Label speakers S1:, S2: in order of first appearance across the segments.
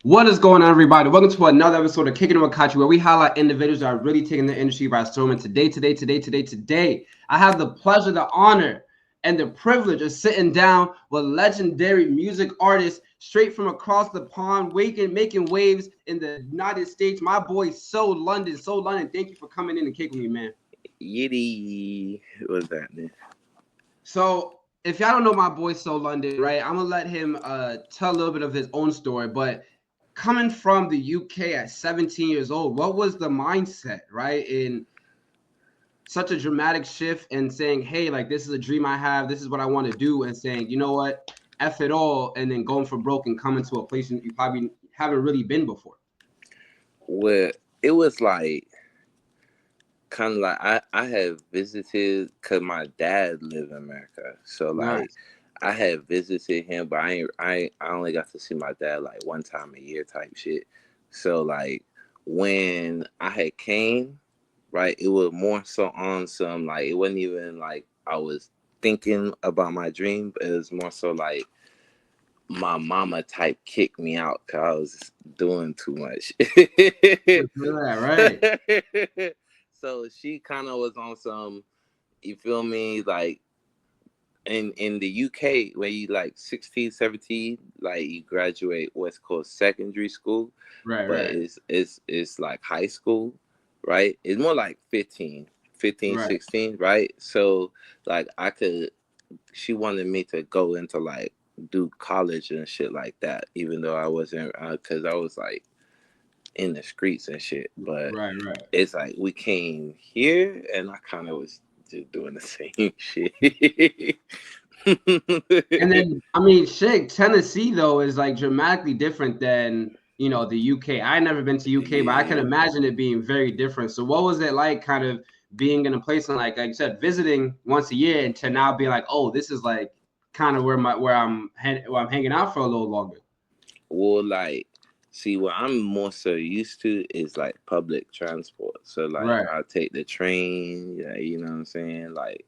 S1: What is going on, everybody? Welcome to another episode of Kickin with Kachi, where we highlight individuals that are really taking the industry by storm. And today, I have the pleasure, the honor, and the privilege of sitting down with legendary music artists straight from across the pond, making waves in the United States. My boy, So London. Thank you for coming in and kicking me, man.
S2: Yitty. What's that, man?
S1: So, if y'all don't know my boy, So London, right? I'm gonna let him tell a little bit of his own story, but coming from the UK at 17 years old, what was the mindset, right? In such a dramatic shift and saying, hey, like this is a dream I have, this is what I want to do, and saying, you know what, F it all, and then going for broke and coming to a place you probably haven't really been before.
S2: Well, it was like kind of like I had visited because my dad lived in America, so like
S1: Nice.
S2: I had visited him, but I only got to see my dad like one time a year type shit. So like when I had came, right, it was more so on some like it wasn't even like I was thinking about my dream, but it was more so like my mama type kicked me out because I was doing too much.
S1: For sure, right.
S2: So she kind of was on some, you feel me, like in the UK when you like 16, 17, like you graduate what's called secondary school,
S1: Right,
S2: but
S1: right,
S2: it's like high school, right? It's more like 15,
S1: right.
S2: 16, right? So like I could, she wanted me to go into like do college and shit like that, even though I wasn't, because I was like in the streets and shit. But
S1: Right, right.
S2: it's like we came here and I kind of was just doing the same shit.
S1: And then, I mean, shit, Tennessee though is like dramatically different than the UK. I never been to UK, but I can
S2: Yeah.
S1: imagine it being very different. So, what was it like, kind of being in a place and like you said, visiting once a year, and to now being like, oh, this is like kind of where I'm hanging out for a little longer.
S2: Well, like, see, what I'm more so used to is like public transport. So, like,
S1: Right.
S2: I take the train, yeah, you know what I'm saying? Like,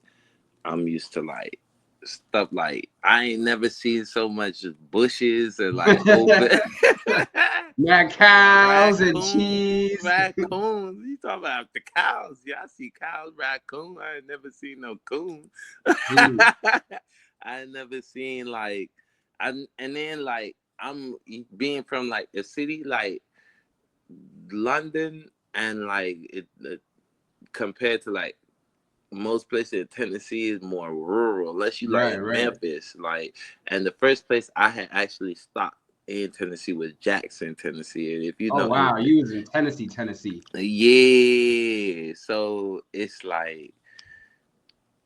S2: I'm used to like stuff like I ain't never seen so much bushes and like open
S1: Mad cows and
S2: raccoons,
S1: cheese.
S2: raccoons. You talking about the cows? Yeah, I see cows, raccoons. I ain't never seen no coon.
S1: Mm,
S2: I ain't never seen like and then like I'm being from like a city like London and like compared to like most places in Tennessee is more rural, unless you like
S1: right,
S2: in
S1: right.
S2: Memphis. Like, and the first place I had actually stopped in Tennessee was Jackson, Tennessee. And if you
S1: Oh
S2: know
S1: wow,
S2: anything,
S1: you was in Tennessee, Tennessee.
S2: yeah. So it's like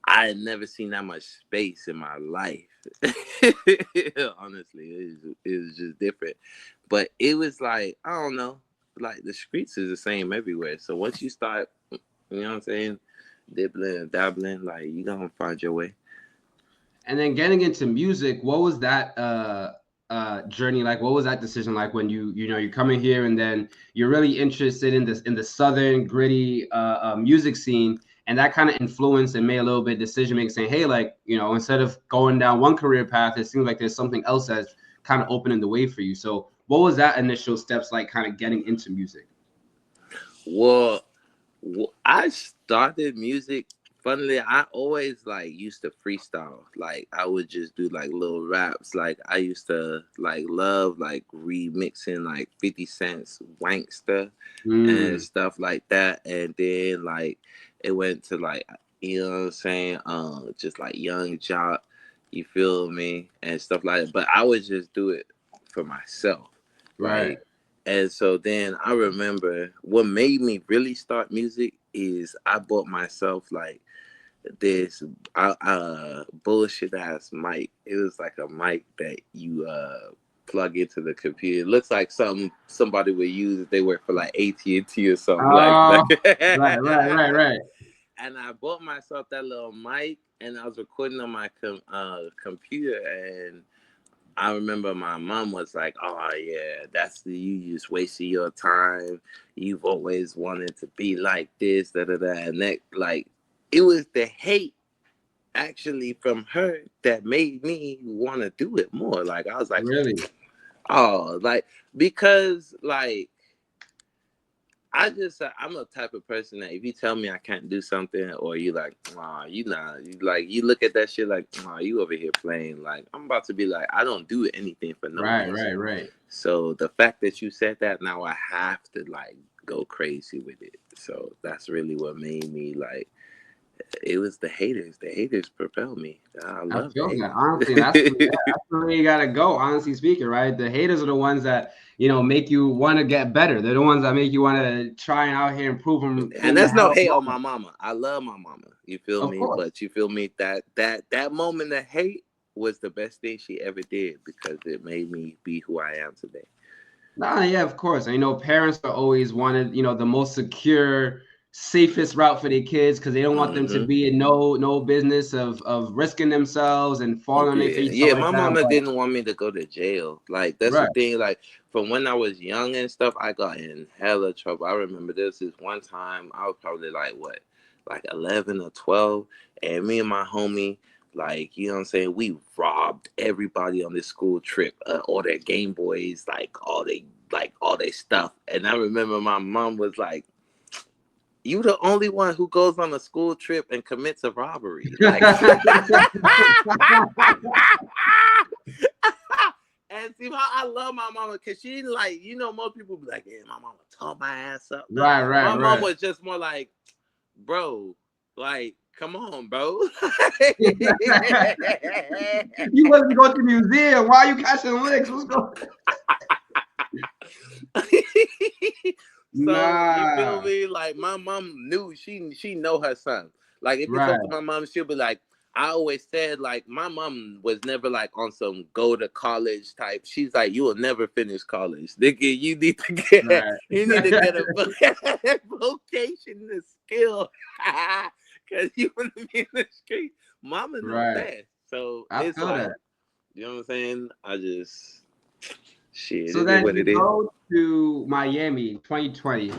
S2: I had never seen that much space in my life. Honestly, it was just different. But it was like I don't know, like the streets is the same everywhere. So once you start, you know what I'm saying, dibbling and dabbling, like you gonna find your way.
S1: And then getting into music, what was that journey like? What was that decision like when you're coming here and then you're really interested in the southern gritty music scene, and that kind of influenced and made a little bit decision making, saying, hey, like instead of going down one career path, it seems like there's something else that's kind of opening the way for you. So what was that initial steps like, kind of getting into music?
S2: Well, I started music. Funnily, I always like used to freestyle. Like I would just do like little raps. Like I used to like love like remixing like 50 Cent's Wankster and
S1: Mm,
S2: stuff like that. And then like it went to like you know what I'm saying, just like Young Jock, you feel me, and stuff like that. But I would just do it for myself,
S1: right.
S2: like. And so then I remember what made me really start music is I bought myself like this bullshit ass mic. It was like a mic that you plug into the computer. It looks like something somebody would use if they work for like AT&T or something like
S1: Oh, right, right, right,
S2: that.
S1: right.
S2: And I bought myself that little mic and I was recording on my computer and I remember my mom was like, "Oh yeah, that's you just wasting your time. You've always wanted to be like this, da da da." And that, like, it was the hate actually from her that made me want to do it more. Like, I was like,
S1: Really?
S2: Oh, like because like I'm a type of person that if you tell me I can't do something or you like, you not, you like you look at that shit like, you over here playing. Like I'm about to be like, I don't do anything for no
S1: Right,
S2: reason.
S1: right, right.
S2: So the fact that you said that, now I have to like go crazy with it. So that's really what made me like. It was the haters. The haters propelled me. I
S1: I
S2: love
S1: feel
S2: the
S1: that. Honestly, that's the way you gotta go. Honestly speaking, right? The haters are the ones that make you want to get better. They're the ones that make you want to try and out here and
S2: And
S1: prove the
S2: that's no
S1: hell
S2: hate on
S1: wrong.
S2: my mama. I love my mama. You feel
S1: Of
S2: me?
S1: course.
S2: But you feel me? That moment of hate was the best thing she ever did because it made me be who I am today.
S1: Nah, yeah, of course. And parents are always wanted, the most secure, safest route for their kids because they don't want them to
S2: Hmm.
S1: be in no business of risking themselves and falling on their
S2: Yeah,
S1: face, stuff
S2: yeah.
S1: like
S2: My
S1: that.
S2: mama
S1: But
S2: didn't want me to go to jail. Like that's the
S1: right.
S2: thing. Like from when I was young and stuff, I got in hella trouble. I remember this one time. I was probably like what, like 11 or 12, and me and my homie, like you know what I'm saying, we robbed everybody on this school trip. All their Game Boys, like all their stuff. And I remember my mom was like, you the only one who goes on a school trip and commits a robbery. Like and see how I love my mama because she like, most people be like, yeah, my mama tore my ass up. Nah,
S1: Right, right,
S2: my mom
S1: right.
S2: was just more like, bro, like, come on, bro.
S1: You wasn't going to the museum. Why are you catching licks? What's going?
S2: So you feel
S1: Nah.
S2: me? Like my mom knew she know her son. Like if you talk to
S1: Right.
S2: my mom, she'll be like, I always said like my mom was never like on some go to college type. She's like, you will never finish college. Nigga,
S1: Right.
S2: you need to get a vocation, a skill. Cause you wanna be in the street. Mama know
S1: Right.
S2: best. So
S1: I
S2: it's
S1: feel
S2: like,
S1: that.
S2: you know what I'm saying? I just shit,
S1: So
S2: it is
S1: then
S2: what
S1: you
S2: it is.
S1: go to Miami 2020.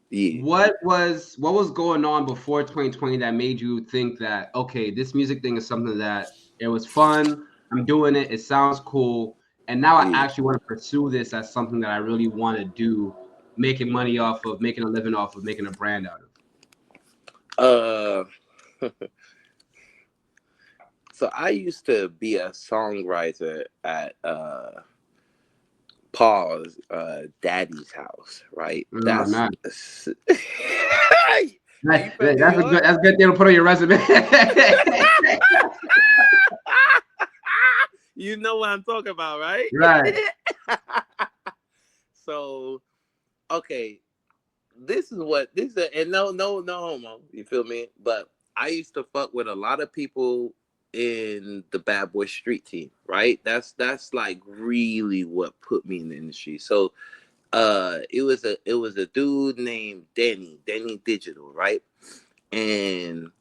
S2: Yeah.
S1: What was going on before 2020 that made you think that okay, this music thing is something that it was fun, I'm doing it, it sounds cool, and now I
S2: Yeah.
S1: actually want to pursue this as something that I really want to do, making money off of, making a living off of, making a brand out of.
S2: Uh, so I used to be a songwriter at Paul's daddy's house, right?
S1: Oh, nice.
S2: Are
S1: Nice.
S2: you from New
S1: That's a
S2: York?
S1: good. That's a good thing to put on your resume.
S2: You know what I'm talking about, right?
S1: Right.
S2: So, okay, this is, and no homo. You feel me? But I used to fuck with a lot of people in the Bad Boy Street team, right? That's like really what put me in the industry. So, it was a dude named Danny Digital, right? And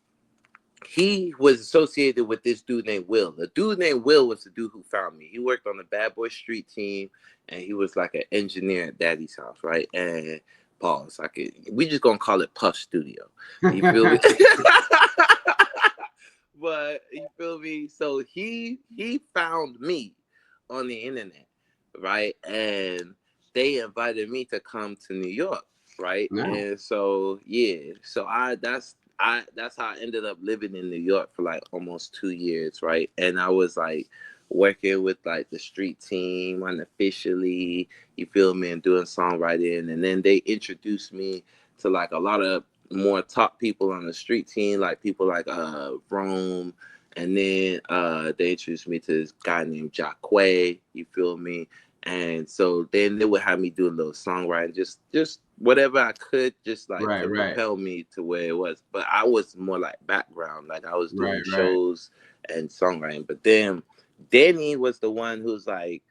S2: he was associated with this dude named Will. The dude named Will was the dude who found me. He worked on the Bad Boy Street team, and he was like an engineer at Daddy's house, right? And pause. We just gonna call it Puff Studio. You feel me? But you feel me? So he found me on the internet, right? And they invited me to come to New York, right?
S1: Nice.
S2: And so yeah, so that's how I ended up living in New York for like almost 2 years, right? And I was like working with like the street team unofficially, you feel me, and doing songwriting. And then they introduced me to like a lot of more top people on the street team, like people like Rome, and then they introduced me to this guy named Jacquay, you feel me? And so then they would have me do a little songwriting, just whatever I could, just like
S1: Right.
S2: to
S1: Right.
S2: propel me to where it was. But I was more like background, like I was
S1: Right.
S2: doing
S1: Right.
S2: shows and songwriting. But then Danny was the one who's like,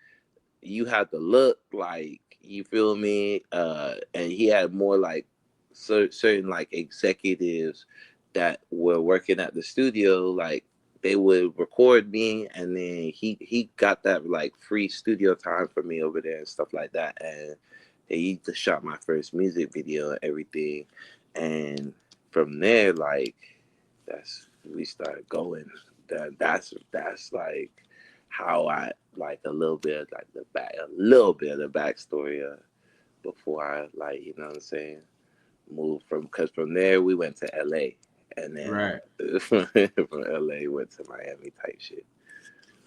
S2: you have to look like, you feel me, and he had more like certain like executives that were working at the studio, like they would record me, and then he got that like free studio time for me over there and stuff like that. And he just shot my first music video and everything. And from there, like, that's we started going. That's like how I like a little bit of like a little bit of the backstory before I like, you know what I'm saying, moved from, because from there we went to LA, and then
S1: Right.
S2: from LA went to Miami type shit.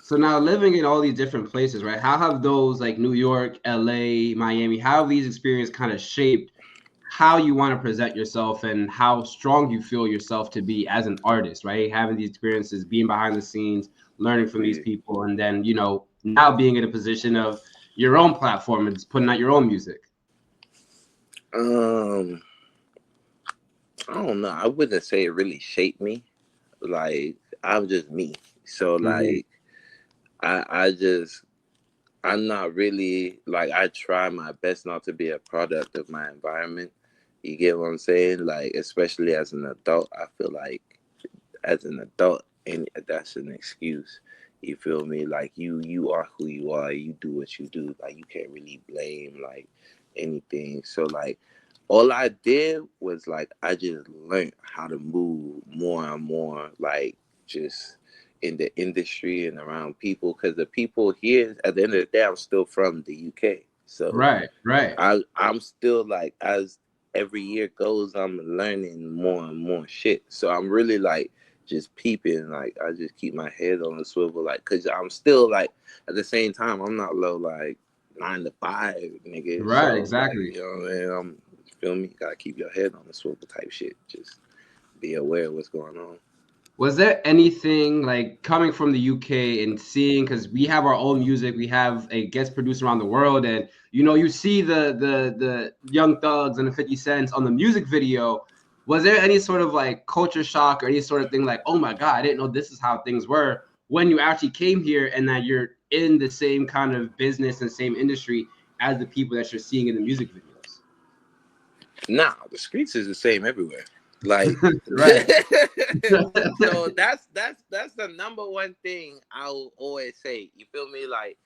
S1: So now living in all these different places, right? How have those like New York, LA, Miami, how have these experiences kind of shaped how you want to present yourself and how strong you feel yourself to be as an artist, right? Having these experiences, being behind the scenes, learning from these
S2: Yeah.
S1: people, and then, now being in a position of your own platform and just putting out your own music.
S2: Um, I don't know. I wouldn't say it really shaped me. Like, I'm just me. So
S1: Hmm.
S2: like, I just, I'm not really like, I try my best not to be a product of my environment. You get what I'm saying? Like, especially as an adult, I feel like as an adult, and that's an excuse. You feel me? Like, you are who you are. You do what you do. Like, you can't really blame like anything. So like, all I did was like, I just learned how to move more and more, like, just in the industry and around people, because the people here, at the end of the day, I'm still from the UK. So
S1: Right, right.
S2: I'm still like, as every year goes, I'm learning more and more shit. So I'm really like just peeping. Like, I just keep my head on the swivel, like, cause I'm still like, at the same time, I'm not low like 9 to 5, nigga.
S1: Right,
S2: So like,
S1: exactly.
S2: you know what I mean? Feel me? Gotta keep your head on the swivel type shit. Just be aware of what's going on.
S1: Was there anything like coming from the UK and seeing, because we have our own music, we have a guest producer around the world, and you see the Young Thugs and the 50 Cents on the music video. Was there any sort of like culture shock or any sort of thing like, oh my God, I didn't know this is how things were when you actually came here and that you're in the same kind of business and same industry as the people that you're seeing in the music videos?
S2: Nah, the streets is the same everywhere. Like,
S1: Right.
S2: so that's the number one thing I'll always say. You feel me? Like,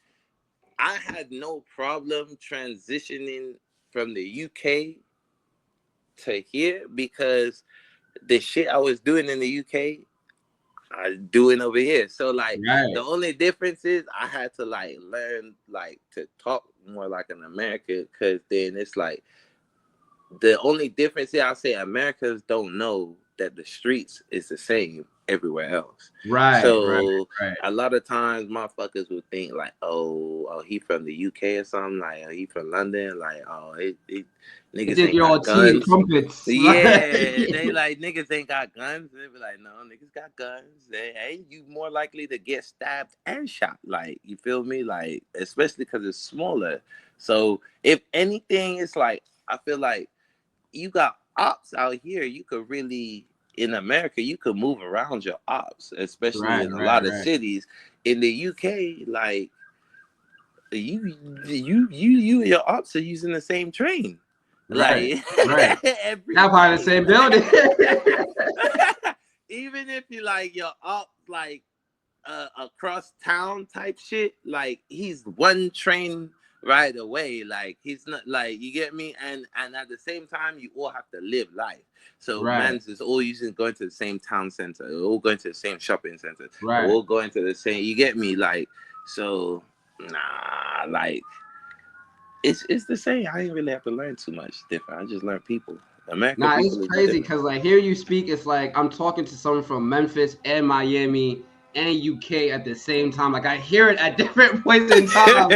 S2: I had no problem transitioning from the UK to here, because the shit I was doing in the UK, I'm doing over here. So like, the
S1: Right.
S2: only difference is I had to like learn like to talk more like an American, because then it's like, the only difference here, I'll say, Americans don't know that the streets is the same everywhere else.
S1: Right. Right.
S2: So
S1: Right.
S2: a lot of times motherfuckers would think like, oh, he from the UK or something, like, oh, he from London, like, oh,
S1: You
S2: niggas
S1: think
S2: ain't
S1: you're all
S2: got
S1: tea and
S2: guns.
S1: crumpets,
S2: Yeah, they like, niggas ain't got guns. They be like, no, niggas got guns. Hey, you more likely to get stabbed and shot. Like, you feel me? Like, especially because it's smaller. So if anything, it's like, I feel like you got ops out here. You could really, in America, you could move around your ops, especially
S1: right,
S2: in a
S1: right,
S2: lot of
S1: right.
S2: cities. In the UK, like, you and your ops are using the same train,
S1: Right,
S2: like,
S1: right.
S2: every
S1: Now part of the
S2: day.
S1: same building.
S2: Even if you like your ops like across town type shit, like, he's one train right away. Like, he's not, like, you get me, and at the same time, you all have to live life. So
S1: Right,
S2: man's is all using going to the same town center, all going to the same shopping center,
S1: right.
S2: all going to the same, you get me, like, so nah, like, it's the same. I didn't really have to learn too much different. I just learned people. American
S1: Nah, it's
S2: people is
S1: crazy
S2: different.
S1: because like here you speak, it's like I'm talking to someone from Memphis and Miami and UK at the same time. Like I hear it at different points in time.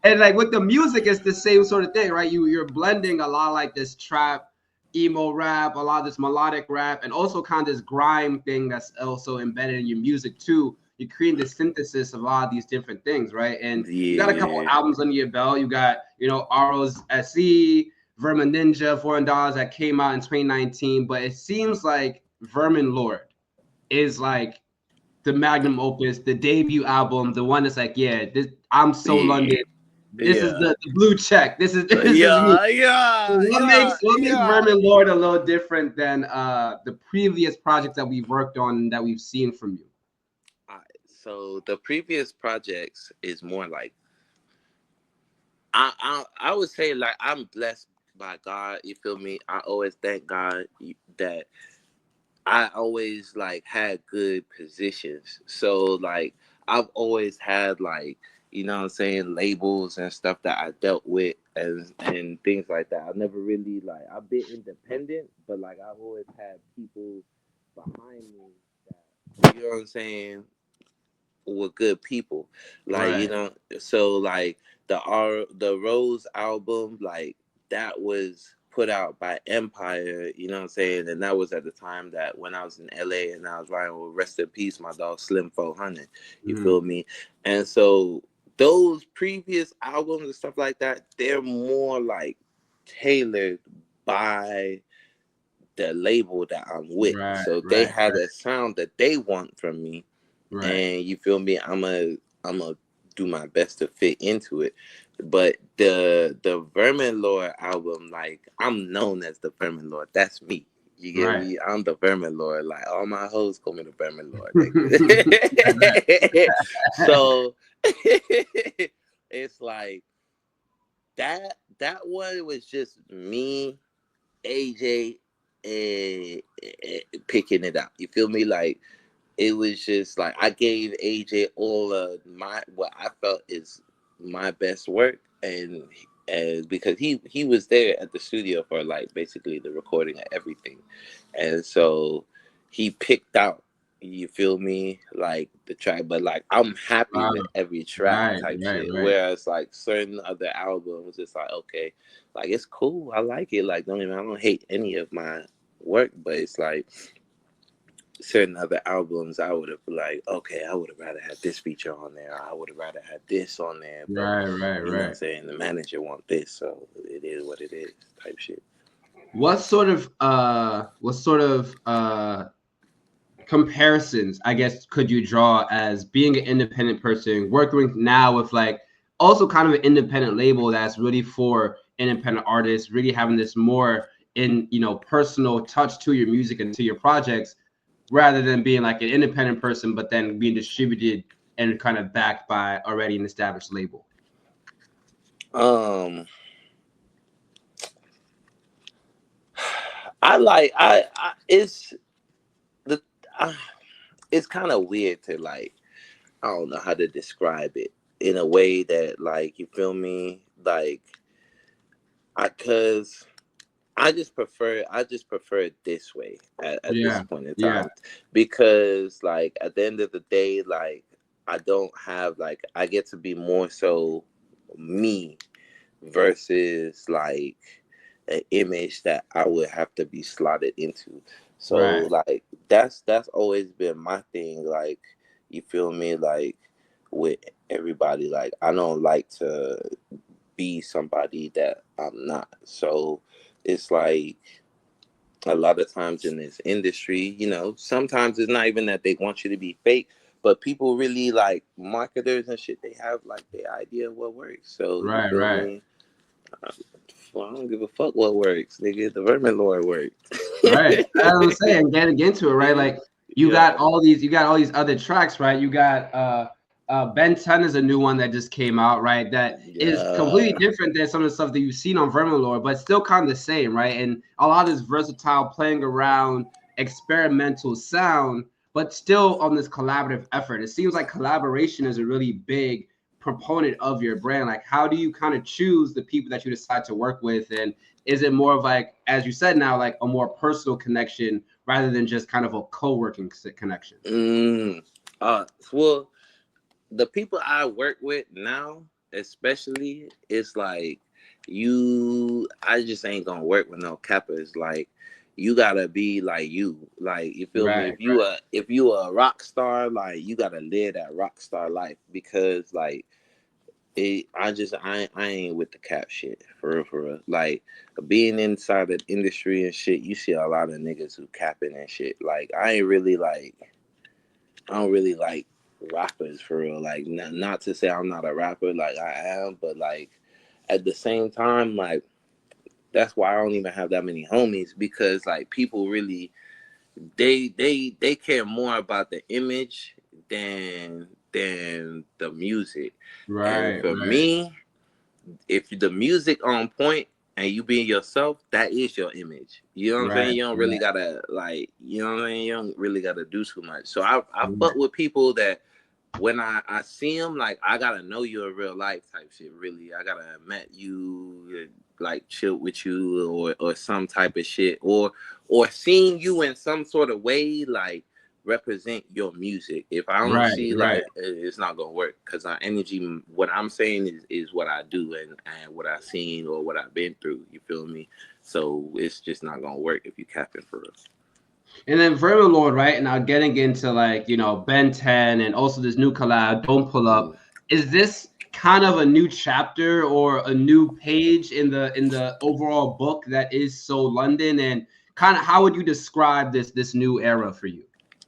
S1: And like with the music, it's the same sort of thing, right? You're blending a lot of like this trap, emo rap, a lot of this melodic rap, and also kind of this grime thing that's also embedded in your music too. You're creating the synthesis of a lot of these different things, right? And you got a couple
S2: Yeah.
S1: albums under your belt. You got, Aro's SE, Vermin Ninja, $400 that came out in 2019. But it seems like Vermin Lord is like the magnum opus, the debut album, the one that's like, yeah, this I'm so
S2: Yeah.
S1: London. This is
S2: Yeah.
S1: the blue check. This is me.
S2: Yeah,
S1: So
S2: yeah,
S1: what makes
S2: yeah.
S1: Vermin Lord a little different than the previous projects that we've worked on that we've seen from you?
S2: So the previous projects is more like, I would say, like, I'm blessed by God. You feel me? I always thank God that I always like had good positions. So like I've always had like, you know what I'm saying, labels and stuff that I dealt with and things like that. I never really like I've been independent, but like I've always had people behind me that, you know what I'm saying, were good people. Like, you
S1: Right.
S2: know, so like the Rose album, like that was put out by Empire, you know what I'm saying? And that was at the time that when I was in LA and I was riding with Rest in Peace, my dog Slim 400. You
S1: Mm.
S2: feel me? And so those previous albums and stuff like that, they're more like tailored by the label that I'm with.
S1: Right.
S2: So they
S1: Right.
S2: had a sound that they want from me,
S1: Right.
S2: and you feel me, I'm a do my best to fit into it. But the Vermin Lord album, like I'm known as the Vermin Lord, that's me. You get
S1: Right.
S2: me? I'm the Vermin Lord. Like all my hoes call me the Vermin Lord,
S1: Right.
S2: nigga. So it's like that one was just me, AJ, and picking it out. You feel me? Like it was just like I gave AJ all of my what I felt is my best work, and because he was there at the studio for like basically the recording of everything, and so he picked out. You feel me? Like the track, but like I'm happy
S1: Wow.
S2: with every track
S1: Right.
S2: type
S1: Right.
S2: shit.
S1: Right.
S2: Whereas like certain other albums, it's like okay, like it's cool, I like it. Like I don't hate any of my work, but it's like certain other albums I would have like, okay, I would have rather had this feature on there. I would have rather had this on there, but
S1: Right. Right.
S2: you know what I'm
S1: Right.
S2: saying, the manager want this, so it is what it is type shit.
S1: What sort of comparisons, I guess, could you draw as being an independent person, working now with like also kind of an independent label that's really for independent artists, really having this more in personal touch to your music and to your projects, rather than being like an independent person, but then being distributed and kind of backed by already an established label.
S2: Um, I like I the I, it's kind of weird to like I don't know how to describe it in a way that like you feel me like I cause I just prefer it this way at this
S1: Yeah,
S2: point in
S1: yeah,
S2: time because like at the end of the day like I don't have like I get to be more so me versus like an image that I would have to be slotted into. So
S1: right,
S2: like that's always been my thing. Like you feel me like with everybody like I don't like to be somebody that I'm not. So it's like a lot of times in this industry, you know, sometimes it's not even that they want you to be fake, but people really like marketers and shit, they have like the idea of what works. So you
S1: right,
S2: feel
S1: right,
S2: me? Well, I don't give a fuck what works. Nigga, the Vermin Lord works.
S1: right. As I'm saying, getting into it, right? Like
S2: Yeah.
S1: you got all these other tracks, right? You got Ben 10 is a new one that just came out, right? That is completely
S2: Yeah.
S1: different than some of the stuff that you've seen on Vermalore, but still kind of the same, right? And a lot of this versatile, playing around, experimental sound, but still on this collaborative effort. It seems like collaboration is a really big proponent of your brand. Like, how do you kind of choose the people that you decide to work with? And is it more of like, as you said now, like a more personal connection rather than just kind of a co-working connection?
S2: Mm. Well, the people I work with now, especially, it's like I just ain't gonna work with no cappers. Like you gotta be like you. Like you feel me?
S1: Right, right,
S2: If you a rock star, like you gotta live that rock star life because like I ain't with the cap shit for real for real. Like being inside the industry and shit, you see a lot of niggas who capping and shit. Like I don't really like rappers for real. Like not to say I'm not a rapper, like I am, but like at the same time, like that's why I don't even have that many homies because like people really they care more about the image than the music. And
S1: right,
S2: for
S1: right.
S2: me, if the music on point, and you being yourself, that is your image. You know what I'm
S1: Right.
S2: saying? You don't really
S1: Right.
S2: gotta like, you know what I mean? You don't really gotta do too much. So I
S1: Right.
S2: fuck with people that when I see them, like I gotta know you in real life type shit. Really, I gotta have met you, like chill with you, or some type of shit, or seeing you in some sort of way, like represent your music. If I don't
S1: Right.
S2: see
S1: Right.
S2: like it's not gonna work because our energy, what I'm saying is what I do and what I've seen or what I've been through. You feel me? So it's just not gonna work if you capping for us.
S1: And then Vermin Lord, right? Now getting into like, Ben 10 and also this new collab, Don't Pull Up.
S2: Mm.
S1: Is this kind of a new chapter or a new page in the overall book that is So London? And kind of how would you describe this new era for you?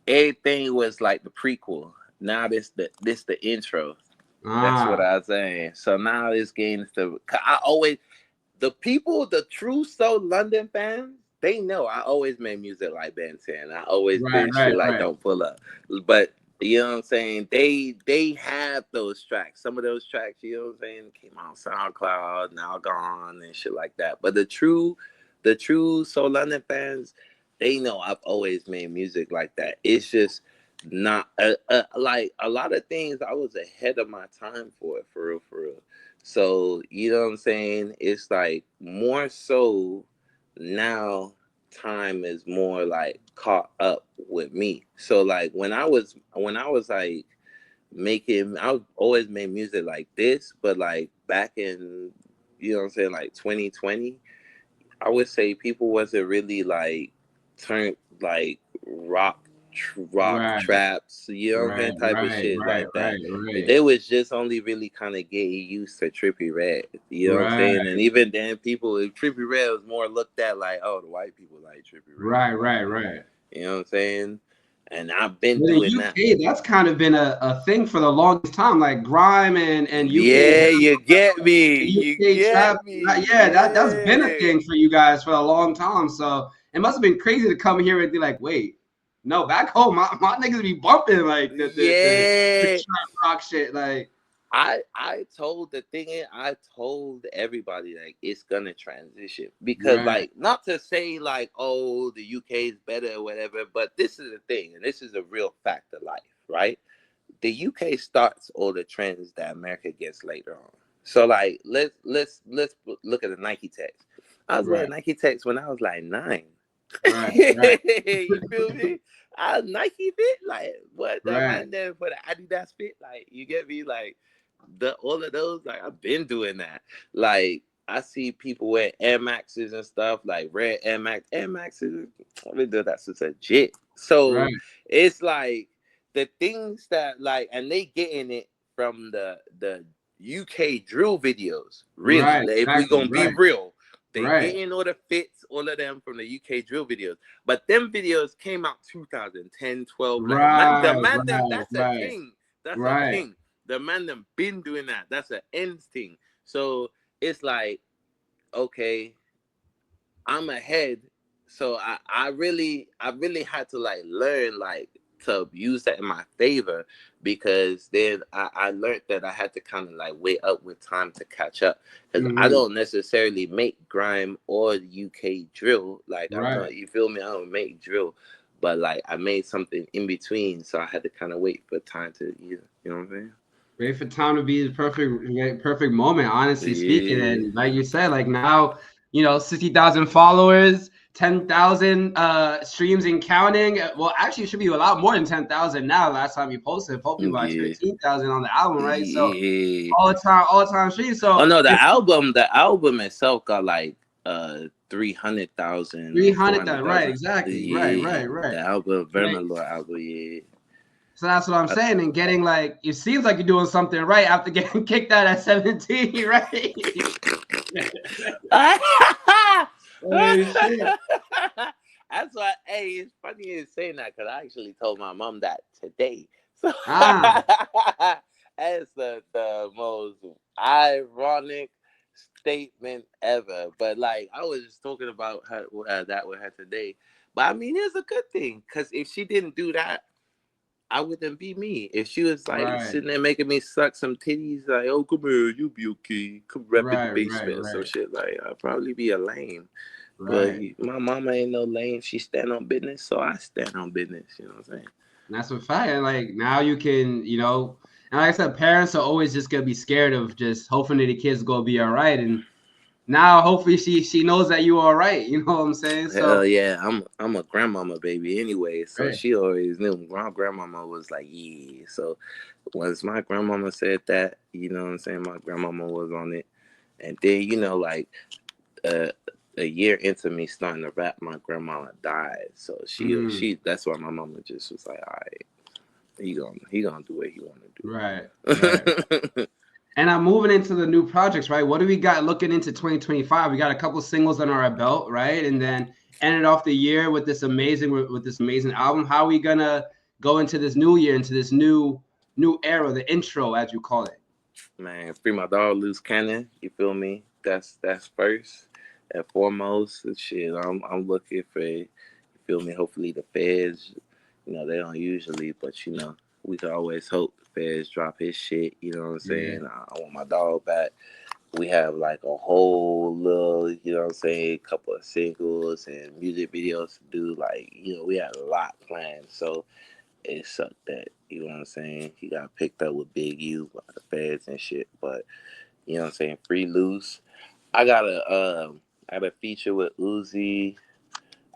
S2: Everything was like the prequel. Now this the intro. That's what
S1: Ah,
S2: I was saying. So now this game is the. I always the people, the true Soul London fans, they know I always made music like Ben 10. I always
S1: right,
S2: did
S1: right,
S2: shit like
S1: right.
S2: Don't Pull Up. But you know what I'm saying? They have those tracks. Some of those tracks, you know what I'm saying, came on SoundCloud, now gone and shit like that. But the true Soul London fans, they know I've always made music like that. It's just not like a lot of things I was ahead of my time for real, for real. So you know what I'm saying? It's like more so now time is more like caught up with me. So like when I was like making I always made music like this, but like back in you know what I'm saying, like 2020, I would say people wasn't really like turned like rock
S1: Right,
S2: traps, you know what I'm
S1: right,
S2: saying, type of
S1: right,
S2: shit
S1: right,
S2: like that.
S1: right, right,
S2: They was just only really kind of getting used to Trippy Red, you know what I'm
S1: right,
S2: saying? And even then, people, Trippy Red was more looked at like, oh, the white people like Trippy
S1: right,
S2: Red,
S1: right, right.
S2: you know what I'm saying? And I've been
S1: In the
S2: doing that.
S1: UK, that's kind of been a thing for the longest time. Like grime and UK
S2: Yeah, you get me,
S1: the
S2: you
S1: UK trap,
S2: get me,
S1: yeah, that's been a
S2: yeah.
S1: thing for you guys for a long time. So it must have been crazy to come here and be like, wait, no, back home, my niggas be bumping like the
S2: Yeah,
S1: trap rock shit. Like,
S2: I told the thing is, I told everybody like it's gonna transition because
S1: right,
S2: like not to say like, oh, the UK is better or whatever, but this is the thing, and this is a real fact of life, right? The UK starts all the trends that America gets later on. So like let's look at the Nike Techs. I was
S1: right,
S2: wearing Nike Techs when I was like 9.
S1: right, right,
S2: You feel me? I Nike fit like what that
S1: right,
S2: man there for the Adidas fit, like you get me, like the all of those, like I've been doing that. Like I see people wear Air Maxes and stuff, like red Air Maxes. I've been doing that since a jit. So
S1: right,
S2: it's like the things that like, and they getting it from the UK drill videos. Really,
S1: right,
S2: like, if we
S1: exactly,
S2: gonna be
S1: right,
S2: real, they
S1: right,
S2: getting all the fits, all of them from the UK drill videos. But them videos came out 2010, 12. Like man, the
S1: right,
S2: man them,
S1: right,
S2: that's a
S1: right,
S2: thing. That's a
S1: right.
S2: thing. The man them been doing that. That's an ends thing. So it's like, okay, I'm ahead. So I really had to like learn like to use that in my favor, because then I learned that I had to kind of like wait up with time to catch up, because I
S1: Hmm.
S2: don't necessarily make grime or UK drill. Like I'm
S1: Right.
S2: not, you feel me? I don't make drill, but like I made something in between, so I had to kind of wait for time to, you know what I'm
S1: Wait for time to be the perfect moment, honestly speaking.
S2: saying?
S1: And like you said, like now, 60,000 followers, 10,000 streams and counting. Well, actually, it should be a lot more than 10,000 now. Last time you posted,
S2: Yeah,
S1: probably about
S2: yeah,
S1: 15,000 on the album, right? So
S2: yeah.
S1: all the time streams.
S2: Oh
S1: So
S2: no,
S1: it's
S2: the album itself got like 300,000 or
S1: 300, that right?
S2: 400,000.
S1: Exactly. Right,
S2: Yeah,
S1: right, right.
S2: the album,
S1: Like,
S2: Vermin Lord album. Yeah.
S1: so that's what I'm saying. And getting like, it seems like you're doing something right after getting kicked out at 17, right? Oh shit.
S2: That's why. Hey, it's funny you saying that because I actually told my mom that today. So
S1: Ah,
S2: that's the most ironic statement ever. But like, I was just talking about that with her today. But I mean, it's a good thing, because if she didn't do that, I wouldn't be me. If she was like
S1: Right,
S2: sitting there making me suck some titties, like, oh, come here, you be okay. Come rap in the
S1: right, right,
S2: basement or some
S1: right,
S2: shit, like, I'd probably be a lame. But
S1: right.
S2: my mama ain't no lame. She stand on business, so I stand on business. You know what I'm saying?
S1: And that's a fact. And like now you can, and like I said, parents are always just gonna be scared of just hoping that the kids gonna be all right. And now hopefully she knows that you all right. You know what I'm saying?
S2: Hell
S1: So
S2: yeah, I'm a grandmama baby anyway, so
S1: right.
S2: she always knew. My grandmama was like, yeah. So once my grandmama said that, you know what I'm saying, my grandmama was on it. And then like uh, a year into me starting to rap, my grandmama died. So
S1: Mm,
S2: she that's why my mama just was like, all right, he gonna do what he want
S1: right, right.
S2: to do.
S1: And I'm moving into the new projects, right? What do we got looking into 2025? We got a couple singles on our belt, right? And then ended off the year with this amazing album. How are we gonna go into this new year, into this new era, the intro as you call it?
S2: Man, free my dog loose cannon. You feel me? That's first and foremost. Shit, I'm looking for. You feel me? Hopefully the feds. They don't usually, but we can always hope the feds drop his shit. You know what I'm
S1: Yeah.
S2: saying? I want my dog back. We have like a whole little, what I'm saying, couple of singles and music videos to do. Like, we had a lot planned. So it sucked that, what I'm saying, he got picked up with Big U by the feds and shit. But what I'm saying, free loose. I got a feature with Uzi.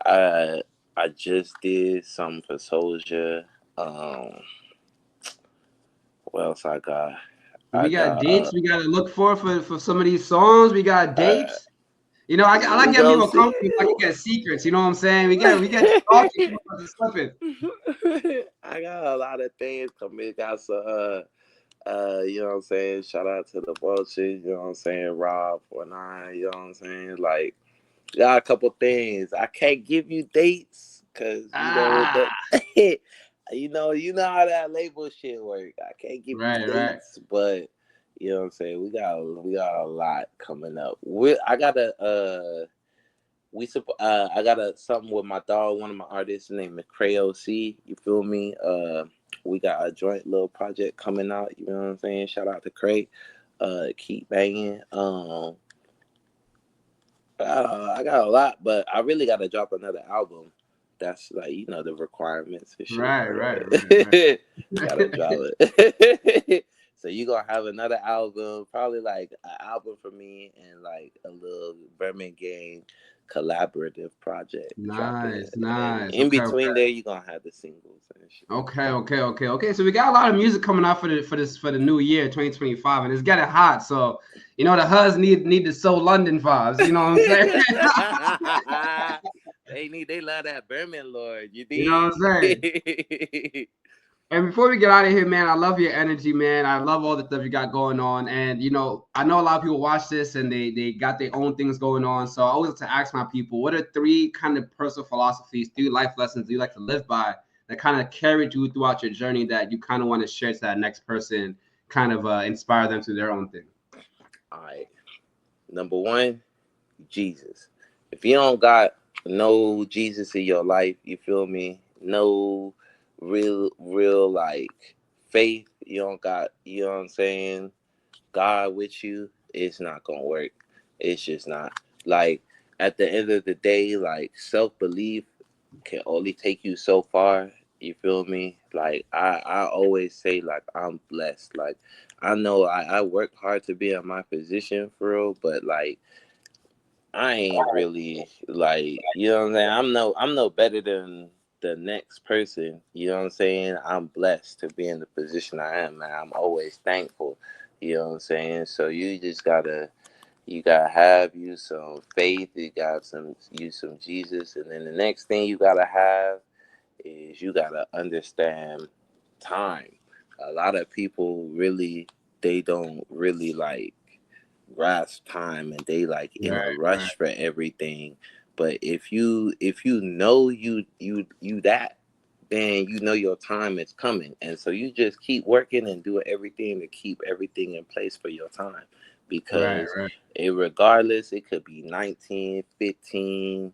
S2: I I just did something for Soldier. Um, what else I got? I
S1: We got
S2: got
S1: dates we gotta look for some of these songs. We got
S2: uh
S1: dates. I like
S2: we
S1: getting
S2: gonna
S1: people
S2: see.
S1: comfortable so I can get secrets. You know what I'm saying? We get talking, people start slipping.
S2: I got a lot of things coming. Got some you know what I'm saying? Shout out to the Vultures, you know what I'm saying? Rob 49, you know what I'm saying? Like, got a couple things. I can't give you dates because
S1: Ah,
S2: you know how that label shit work. I can't give you
S1: right, right.
S2: dates, but you know what I'm saying. We got a lot coming up. I got a something with my dog, one of my artists named McCrayo C. You feel me? We got a joint little project coming out. You know what I'm saying? Shout out to Cray. Keep banging. I got a lot, but I really got to drop another album. That's like the requirements and shit.
S1: Right, right, right,
S2: Gotta
S1: right.
S2: drop it. So you gonna have another album, probably like an album for me and like a little Berman Gang collaborative project dropping,
S1: Nice,
S2: and
S1: nice.
S2: in
S1: Okay,
S2: between
S1: okay.
S2: there you gonna have the singles and shit.
S1: Okay, okay, okay, okay. So we got a lot of music coming out for the new year, 2025, and it's getting hot. So the HUDs need the Soul London vibes. You know what I'm saying?
S2: They love that Berman Lord. You
S1: You know what I'm saying?
S2: dig?
S1: And before we get out of here, man, I love your energy, man. I love all the stuff you got going on. And I know a lot of people watch this and they got their own things going on. So I always like to ask my people, what are three kind of personal philosophies, three life lessons you like to live by that kind of carried you throughout your journey that you kind of want to share to that next person, kind of inspire them to their own thing?
S2: All right. Number one, Jesus. If you don't got no Jesus in your life, you feel me? No real like faith. You don't got, you know what I'm saying? God with you, it's not gonna work. It's just not. Like at the end of the day, like self belief can only take you so far. You feel me? Like I always say like I'm blessed. Like I know I work hard to be in my position for real, but like I ain't really like, what I'm saying. I'm no better than the next person. You know what I'm saying. I'm blessed to be in the position I am, and I'm always thankful. You know what I'm saying. So you gotta have you some faith. You got some Jesus, and then the next thing you gotta have is you gotta understand time. A lot of people really they don't really like grasp time and they like in a
S1: Right, right,
S2: rush for everything. But if you know you that, then you know your time is coming, and so you just keep working and doing everything to keep everything in place for your time,
S1: right,
S2: because
S1: right.
S2: regardless it could be 19, 15,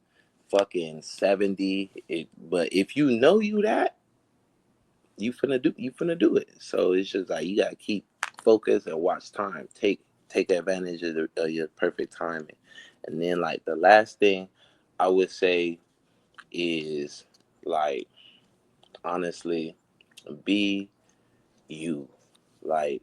S2: fucking 70, but if you know you that, you finna do it. So it's just like you gotta keep focused and watch time. Take advantage of your perfect timing. And then like the last thing I would say is like honestly, be you. Like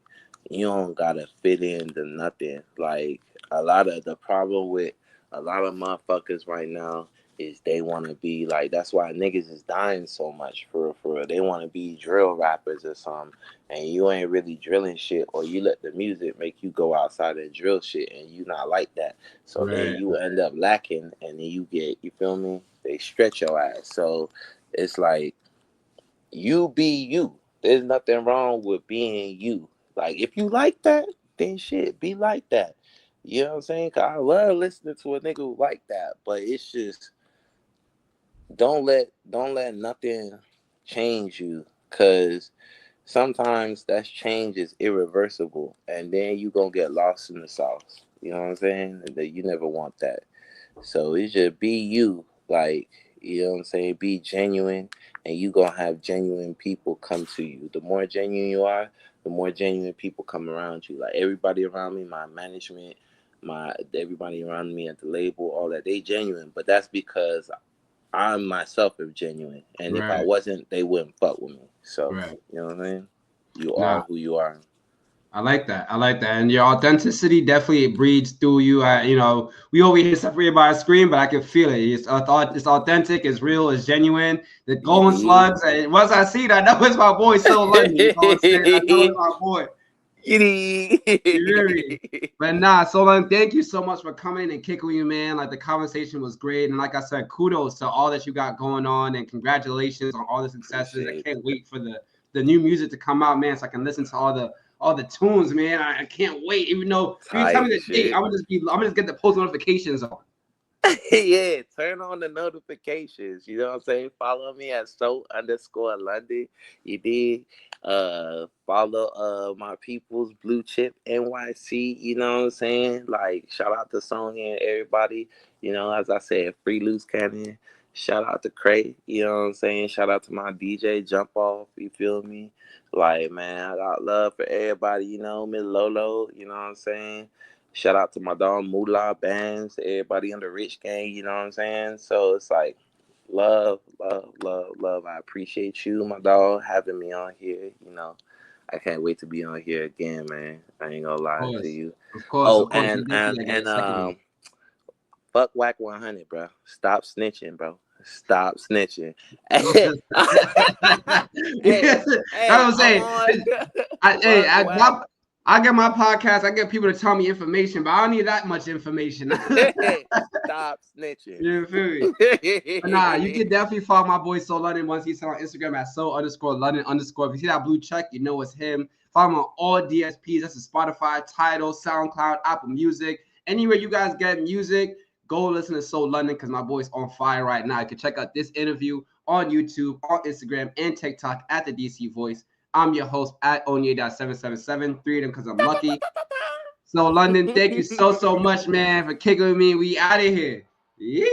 S2: you don't gotta fit into nothing. Like a lot of the problem with a lot of motherfuckers right now is they want to be like. That's why niggas is dying so much for real, for real. They want to be drill rappers or something, and you ain't really drilling shit, or you let the music make you go outside and drill shit, and you not like that. So then
S1: Right.
S2: you end up lacking, and then you get, you feel me? They stretch your ass. So it's like you be you. There's nothing wrong with being you. Like if you like that, then shit, be like that. You know what I'm saying? 'Cause I love listening to a nigga who like that, but it's just don't let nothing change you, cause sometimes that change is irreversible, and then you gonna get lost in the sauce. You know what I'm saying? And that you never want that. So it should be you, like, you know what I'm saying? Be genuine, and you gonna have genuine people come to you. The more genuine you are, the more genuine people come around you. Like everybody around me, my management, my everybody around me at the label, all that, they genuine. But that's because I myself am genuine, and if I
S1: Right.
S2: wasn't, they wouldn't fuck with me. So
S1: Right.
S2: you know what I mean? You are
S1: Nah,
S2: who you are.
S1: I like that. I like that. And your authenticity definitely breeds through you. We over here separated by a screen, but I can feel it. It's authentic, it's real, it's genuine. The
S2: You
S1: golden
S2: dig?
S1: slugs. And once I see that, I know it's my boy Soul London. You know what I'm saying? I know it's my boy.
S2: You
S1: You hear me?
S2: dig?
S1: But nah, Solon, thank you so much for coming and kicking with you, man. Like the conversation was great. And like I said, kudos to all that you got going on and congratulations on all the successes. I
S2: Appreciate
S1: can't wait for the new music to come out, man, so I can listen to all the tunes, man. I can't wait. Even though if you tell me
S2: type
S1: the date,
S2: shit.
S1: I'm gonna just get the post notifications on.
S2: Yeah, turn on the notifications. You know what I'm saying? Follow me at so_London. You did. Follow my people's Blue Chip NYC. You know what I'm saying? Like shout out to Sonya and everybody. You know, as I said, free loose cannon. Shout out to Cray. You know what I'm saying? Shout out to my DJ Jump Off. You feel me? Like man, I got love for everybody. You know, Miss Lolo. You know what I'm saying? Shout out to my dog Moolah Bands, everybody on the Rich Gang, you know what I'm saying? So it's like love, love, love, love. I appreciate you, my dog, having me on here. You know, I can't wait to be on here again, man. I ain't gonna
S1: Of
S2: lie to
S1: course.
S2: you.
S1: Of course,
S2: Oh,
S1: of course. You definitely gotta get a second one.
S2: fuck Whack 100, bro. Stop snitching, bro. Stop snitching. Hey,
S1: That's what
S2: hey,
S1: I'm
S2: I'm
S1: saying.
S2: on.
S1: I, hey,
S2: Fuck Whack.
S1: I get my podcast. I get people to tell me information, but I don't need that much information.
S2: Stop snitching.
S1: You feel me? But nah, you can definitely follow my boy Soul London once he's on Instagram at Soul_London_. If you see that blue check, you know it's him. Follow him on all DSPs. That's a Spotify, Tidal, SoundCloud, Apple Music. Anywhere you guys get music, go listen to Soul London because my boy's on fire right now. You can check out this interview on YouTube, on Instagram, and TikTok at the DC Voice. I'm your host at Onye.777. Three of them because I'm lucky. So London, thank you so much, man, for kicking with me. We out of here. Yeah.